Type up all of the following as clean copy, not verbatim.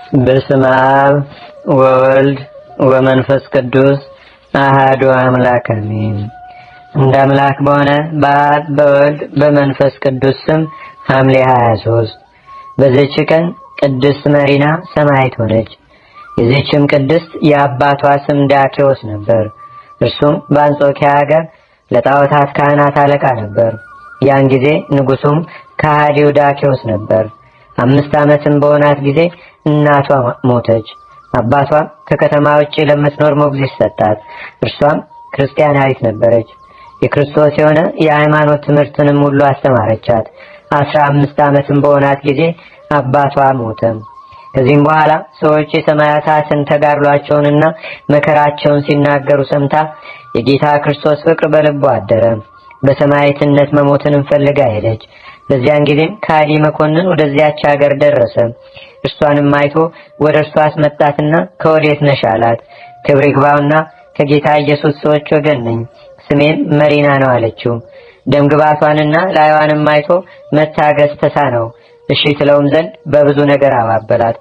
በስመ አብ ወወልድ ወመንፈስ ቅዱስ አሐዱ አምላክ አሜን። እንደ አምላክ በሆነ በአብ በወልድ በመንፈስ ቅዱስ ስም ሐምሌ 23 በዚህች ቀን ቅድስት መሪና ሰማዕት ሆነች። የዚህችም ቅድስት የአባቷ ስም ዳኪዎስ ነበር። እርሱም በአንጾኪያ ሀገር ለጣዖታት ካህናት አለቃ ነበር። ያን ጊዜ ንጉሱም ከሃዲው ዳኪዎስ ነበር። 5 ዓመትም በሆናት ጊዜ እናቷ ሞተች። አባቷም ከከተማ ውጭ ለምትኖር ሞግዚት ሰጣት። እርሷም ክርስቲያናዊት ነበረች። የክርስቶስ የሆነ የሃይማኖት ትምህርትንም ሁሉ አስተማረቻት። 15 ዓመትም በሆናት ጊዜ አባቷ ሞተ። ከዚህም በኋላ ሰዎች የሰማዕታትን ተጋድሏቸውንና መከራቸውን ሲናገሩ ሰምታ የጌታ ክርስቶስ ፍቅር በልቧ አደረ። በሰማዕትነት መሞትንም ፈልጋ ሄደች። በዚያን ጊዜም ከሃዲ መኮንን ወደዚያች ሀገር ደረሰ። እርሷንም አይቶ ወደ እርሷ አስመጣትና ከወዴት ነሽ አላት። ክብር ይግባውና ከጌታ ኢየሱስ ሰዎች ወገን ነኝ፣ ስሜም መሪና ነው አለችው። ደምግባቷንና ላይዋንም አይቶ መታገስ ተሳነው። እሺ ትለውም ዘንድ በብዙ ነገር አባበላት።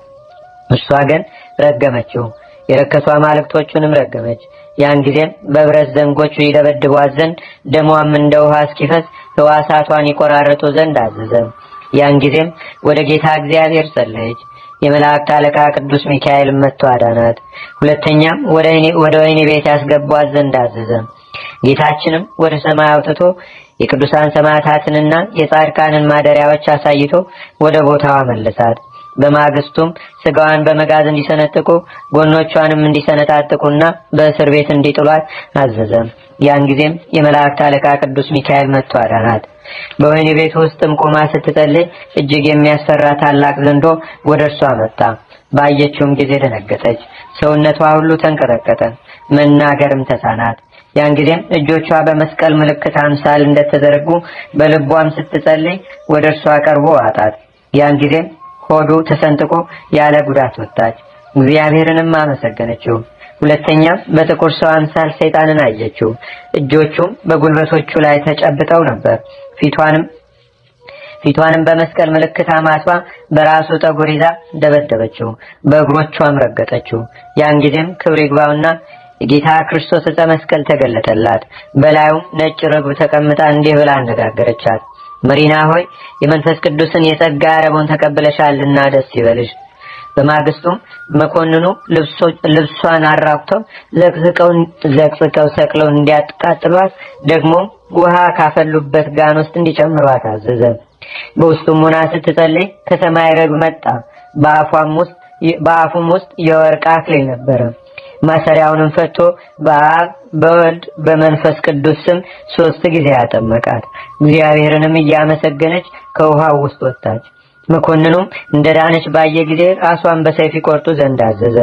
እርሷ ግን ረገመችው፣ የረከሱ አማልክቶቹንም ረገመች። ያን ጊዜም በብረት ዘንጎች ይደበድቧት ዘንድ ደሟም እንደ ውሃ እስኪፈስ ሕዋሳቷን ይቆራረጡ ዘንድ አዘዘ። ያን ጊዜም ወደ ጌታ እግዚአብሔር ጸለየች። የመላእክት አለቃ ቅዱስ ሚካኤል መጥቶ አዳናት። ሁለተኛም ወደ ወህኒ ቤት ያስገቧት ዘንድ አዘዘ። ጌታችንም ወደ ሰማይ አውጥቶ የቅዱሳን ሰማዕታትንና የጻድቃንን ማደሪያዎች አሳይቶ ወደ ቦታዋ መለሳት። በማግስቱም ስጋዋን በመጋዝ እንዲሰነጥቁ ጎኖቿንም እንዲሰነጣጥቁና በእስር ቤት እንዲጥሏት አዘዘ። ያን ጊዜም የመላእክት አለቃ ቅዱስ ሚካኤል መጥቶ አዳናት። በወህኒ ቤት ውስጥም ቆማ ስትጸልይ እጅግ የሚያስፈራ ታላቅ ዘንዶ ወደ እርሷ መጣ። ባየችውም ጊዜ ደነገጠች፣ ሰውነቷ ሁሉ ተንቀጠቀጠ፣ መናገርም ተሳናት። ያን ጊዜም እጆቿ በመስቀል ምልክት አምሳል እንደተዘረጉ በልቧም ስትጸልይ ወደ እርሷ ቀርቦ ዋጣት። ያን ጊዜም ሆዱ ተሰንጥቆ ያለ ጉዳት ወጣች። እግዚአብሔርንም አመሰገነችው። ሁለተኛም በጥቁር ሰው አምሳል ሰይጣንን አየችው። እጆቹም በጉልበቶቹ ላይ ተጨብጠው ነበር። ፊቷንም በመስቀል ምልክት አማቷ በራሱ ጠጉር ይዛ ደበደበችው፣ በእግሮቿም ረገጠችው። ያን ጊዜም ክብር ይግባውና የጌታ ክርስቶስ ዕፀ መስቀል ተገለጠላት። በላዩም ነጭ ርግብ ተቀምጣ እንዲህ ብላ አነጋገረቻት። መሪና ሆይ የመንፈስ ቅዱስን የጸጋ አረቦን ተቀብለሻልና ደስ ይበልሽ። በማግስቱም መኮንኑ ልብሷን አራቁተው ዘቅዝቀው ሰቅለው እንዲያቃጥሏት ደግሞ ውሃ ካፈሉበት ጋን ውስጥ እንዲጨምሯት አዘዘ። በውስጡም ሆና ስትጸልይ ከሰማይ ርግብ መጣ። በአፉም ውስጥ የወርቅ አክሊል ነበረ። ማሰሪያውንም ፈቶ በአብ በወልድ በመንፈስ ቅዱስ ስም 3 ጊዜ አጠመቃት። እግዚአብሔርንም እያመሰገነች ከውሃው ውስጥ ወጣች። መኮንኑም እንደዳነች ባየ ጊዜ ራሷን በሰይፍ ይቆርጡ ዘንድ አዘዘ።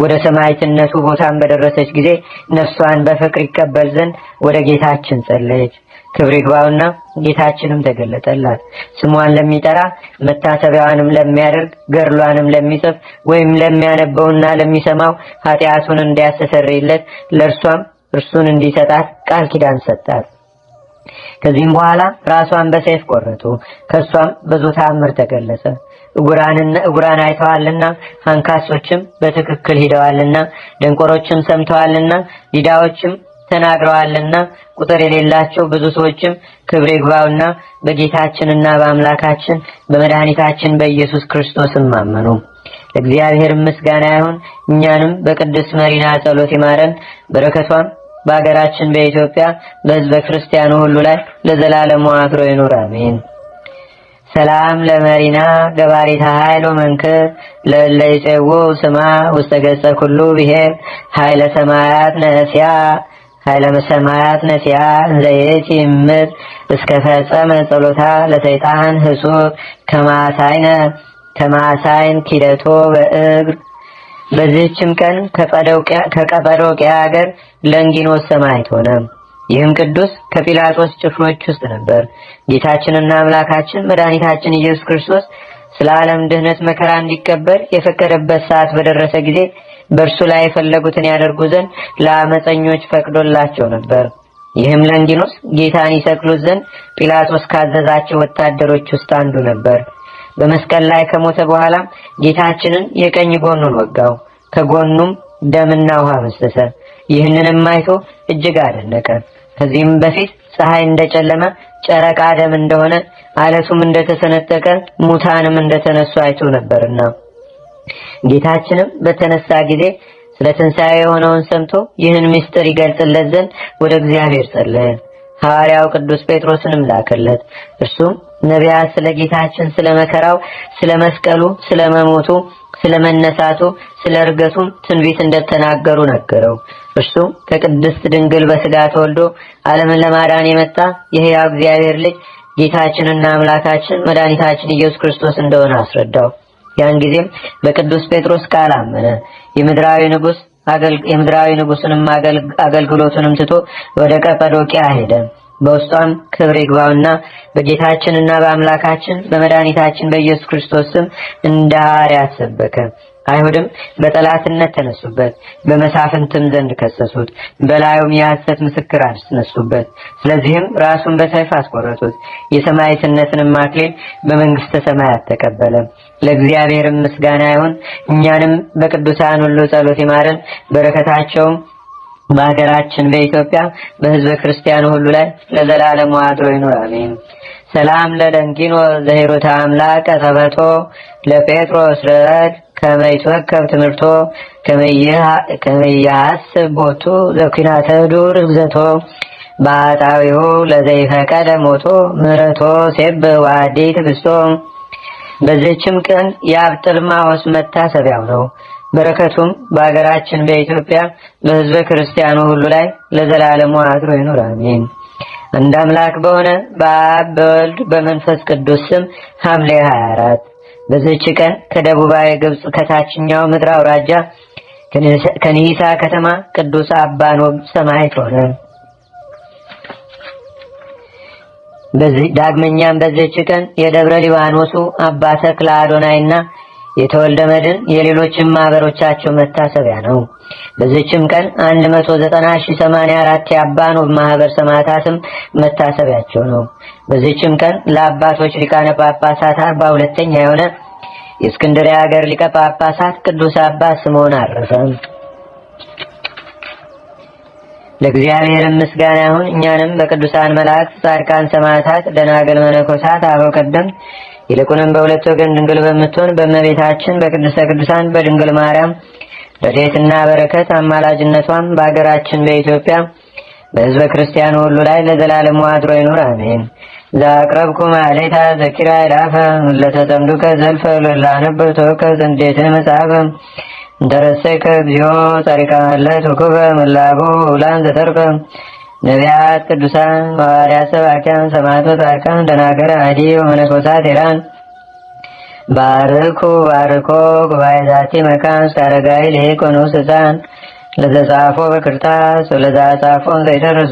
ወደ ሰማዕትነቱ ቦታም በደረሰች ጊዜ ነፍሷን በፍቅር ይቀበል ዘንድ ወደ ጌታችን ጸለየች። ክብር ይግባውና ጌታችንም ተገለጠላት። ስሟን ለሚጠራ መታሰቢያዋንም ለሚያደርግ ገድሏንም ለሚጽፍ ወይም ለሚያነበውና ለሚሰማው ኃጢአቱን እንዲያስተሰርይለት ለእርሷም እርሱን እንዲሰጣት ቃል ኪዳን ሰጣት። ከዚህም በኋላ ራሷን በሰይፍ ቆረጡ። ከሷም ብዙ ተአምር ተገለጸ። ዕውራን አይተዋልና፣ አንካሶችም በትክክል ሄደዋልና፣ ደንቆሮችም ሰምተዋልና፣ ዲዳዎችም ተናግረዋልና፣ ቁጥር የሌላቸው ብዙ ሰዎችም ክብር ይግባውና በጌታችንና በአምላካችን በመድኃኒታችን በኢየሱስ ክርስቶስም አመኑ። ለእግዚአብሔር ምስጋና ይሁን። እኛንም በቅድስት መሪና ጸሎት ይማረን። በረከቷም በአገራችን በኢትዮጵያ በሕዝበ ክርስቲያኑ ሁሉ ላይ ለዘላለሙ አድሮ ይኑር፣ አሜን። ሰላም ለመሪና ገባሪተ ኃይል ወመንክር ለለይጼው ስማ ውስተ ገጸ ኩሉ ብሔር ኃይለ ሰማያት ነሲያ እንዘይት ይምር እስከ ፈጸመ ጸሎታ ለሰይጣን ህሱር ከማሳይን ኪደቶ በእግር። በዚህችም ቀን ከቀጰዶቅያ ሀገር ለንጊኖስ ሰማዕት ሆነ። ይህም ቅዱስ ከጲላጦስ ጭፍሮች ውስጥ ነበር። ጌታችንና አምላካችን መድኃኒታችን ኢየሱስ ክርስቶስ ስለ ዓለም ድህነት መከራ እንዲቀበል የፈቀደበት ሰዓት በደረሰ ጊዜ በእርሱ ላይ የፈለጉትን ያደርጉ ዘንድ ለአመፀኞች ፈቅዶላቸው ነበር። ይህም ለንጊኖስ ጌታን ይሰቅሉት ዘንድ ጲላጦስ ካዘዛቸው ወታደሮች ውስጥ አንዱ ነበር። በመስቀል ላይ ከሞተ በኋላ ጌታችንን የቀኝ ጎኑን ወጋው፣ ከጎኑም ደምና ውሃ ፈሰሰ። ይህንንም አይቶ እጅግ አደነቀ። ከዚህም በፊት ፀሐይ እንደጨለመ፣ ጨረቃ ደም እንደሆነ፣ አለቱም እንደተሰነጠቀ፣ ሙታንም እንደተነሱ አይቶ ነበርና ጌታችንም በተነሳ ጊዜ ስለ ትንሣኤ የሆነውን ሰምቶ ይህን ምስጢር ይገልጽለት ዘንድ ወደ እግዚአብሔር ጸለየ። ሐዋርያው ቅዱስ ጴጥሮስንም ላከለት። እርሱም ነቢያት ስለ ጌታችን ስለ መከራው፣ ስለ መስቀሉ፣ ስለ መሞቱ፣ ስለ መነሳቱ፣ ስለ ዕርገቱም ትንቢት እንደተናገሩ ነገረው። እርሱም ከቅድስት ድንግል በሥጋ ተወልዶ ዓለምን ለማዳን የመጣ የሕያው እግዚአብሔር ልጅ ጌታችንና አምላካችን መድኃኒታችን ኢየሱስ ክርስቶስ እንደሆነ አስረዳው። ያን ጊዜም በቅዱስ ጴጥሮስ ቃል አመነ። የምድራዊ ንጉሥንም አገልግሎቱንም ትቶ ወደ ቀጰዶቅያ ሄደ። በውስጧም ክብር ይግባውና በጌታችንና በአምላካችን በመድኃኒታችን በኢየሱስ ክርስቶስ ስም እንደ ሐዋርያት ሰበከ። አይሁድም በጠላትነት ተነሱበት፣ በመሳፍንትም ዘንድ ከሰሱት፣ በላዩም የሐሰት ምስክር አስነሱበት። ስለዚህም ራሱን በሰይፍ አስቆረጡት። የሰማዕትነትንም አክሊል በመንግሥተ ሰማያት ተቀበለ። ለእግዚአብሔርም ምስጋና ይሁን። እኛንም በቅዱሳን ሁሉ ጸሎት ይማረን፣ በረከታቸውም በሀገራችን በኢትዮጵያ በሕዝበ ክርስቲያኑ ሁሉ ላይ ለዘላለሙ አድሮ ይኑር፣ አሜን። ሰላም ለደንጊኖ ዘሂሩተ አምላክ ተፈቶ ለጴጥሮስ ረድ ከመይትወከብ ትምህርቶ ከመያስብ ቦቱ ዘኩናተ ዱር ግዘቶ ባጣዊሁ ለዘይፈቀደ ሞቶ ምሕረቶ ሴብ ዋዲ ትግስቶ። በዚህችም ቀን የአብጥልማዎስ መታሰቢያው ነው። በረከቱም በአገራችን በኢትዮጵያ በሕዝበ ክርስቲያኑ ሁሉ ላይ ለዘላለሙ አድሮ ይኑር፣ አሜን። አንድ አምላክ በሆነ በአብ በወልድ በመንፈስ ቅዱስ ስም ሐምሌ 24 በዚህች ቀን ከደቡባዊ ግብጽ ከታችኛው ምድር አውራጃ ከኒሳ ከተማ ቅዱስ አባ ኖብ ሰማዕት ሆነ። ዳግመኛም በዚህች ቀን የደብረ ሊባኖሱ አባ ተክለ አዶናይና የተወልደ መድን የሌሎችም ማህበሮቻቸው መታሰቢያ ነው። በዚህችም ቀን 190,084 የአባ ኖብ ማህበር ሰማዕታትም መታሰቢያቸው ነው። በዚህችም ቀን ለአባቶች ሊቃነ ጳጳሳት 42ኛ የሆነ የእስክንድርያ ሀገር ሊቀ ጳጳሳት ቅዱስ አባት ስምዖን አረፈ። ለእግዚአብሔር ምስጋና ይሁን። እኛንም በቅዱሳን መላእክት፣ ጻድቃን፣ ሰማዕታት፣ ደናግል፣ መነኮሳት፣ አበው ቀደምት ይልቁንም በሁለት ወገን ድንግል በምትሆን በእመቤታችን በቅድስተ ቅዱሳን በድንግል ማርያም ረድኤትና በረከት አማላጅነቷም በአገራችን በኢትዮጵያ በሕዝበ ክርስቲያኑ ሁሉ ላይ ለዘላለሙ አድሮ ይኑር፣ አሜን። ዘአቅረብኩ ማሕሌተ ዘኪራ ይላፈ ለተጠምዱከ ዘልፈ ለላነበብቶ ከዘንዴተ መጽሐፈ እንተረሰይከ እግዚኦ ጸሪቀ መለት ወኩበ መላቡ ውላን ዘተርፈ ነቢያት፣ ቅዱሳን፣ ሐዋርያት፣ ሰባክያን፣ ሰማዕታት፣ ጻድቃን፣ ደናግል፣ አዲ ወመነኮሳት ሄራን ባርኩ ባርኮ ጉባኤ ዛቲ መካን እስከ አረጋዊ ልሂቅ ወንዑስ ሕፃን ለዘጻፎ በክርታስ ወለዘጻፎን ዘይደርስ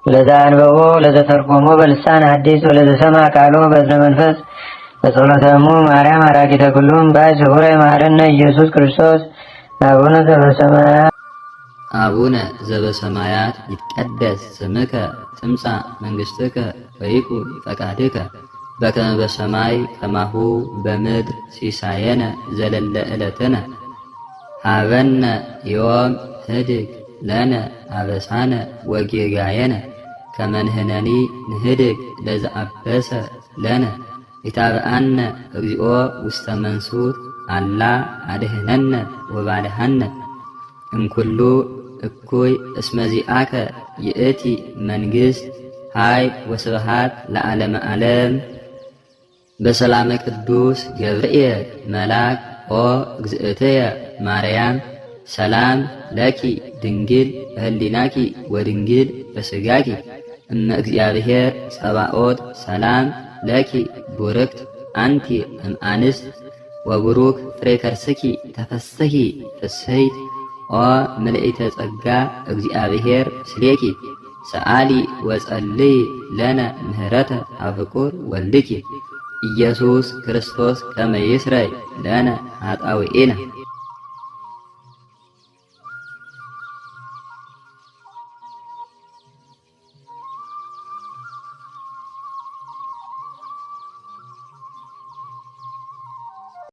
ለዘአንበቦ ለዘተርጎሞ በልሳን ሐዲስ ወለዘሰማ ቃሎ በእዝነ መንፈስ በጸሎተሙ ማርያም አራቂተ ኩሉም ባይ ስውረ ይማረነ ኢየሱስ ክርስቶስ። አቡነ ዘበሰማያት ይትቀደስ ስምከ ትምጻእ መንግሥትከ ወይኩን ፈቃድከ በከመ በሰማይ ከማሁ በምድር ሲሳየነ ዘለለ ዕለትነ ሀበነ ዮም ህድግ ለነ አበሳነ ወጌጋየነ ከመ ንሕነኒ ንህድግ ለዘአበሰ ለነ ኢታብአነ እግዚኦ ውስተ መንሱት አላ አድኅነነ ወባልሐነ እምኩሉ እኩይ እስመ ዚአከ ይእቲ መንግሥት ኃይል ወስብሐት ለዓለመ ዓለም። በሰላመ ቅዱስ ገብርኤል መልአክ ኦ እግዝእትየ ማርያም ሰላም ለኪ ድንግል በህሊናኪ ወድንግል በስጋኪ እመ እግዚአብሔር ጸባኦት ሰላም ለኪ ቡርክት አንቲ እምአንስት ወቡሩክ ፍሬ ከርስኪ ተፈስሒ ፍስሕት ኦ ምልዕተ ጸጋ እግዚአብሔር ምስሌኪ ሰአሊ ወጸልይ ለነ ምህረተ አፍቁር ወልድኪ ኢየሱስ ክርስቶስ ከመ ይስረይ ለነ ኃጣውኢነ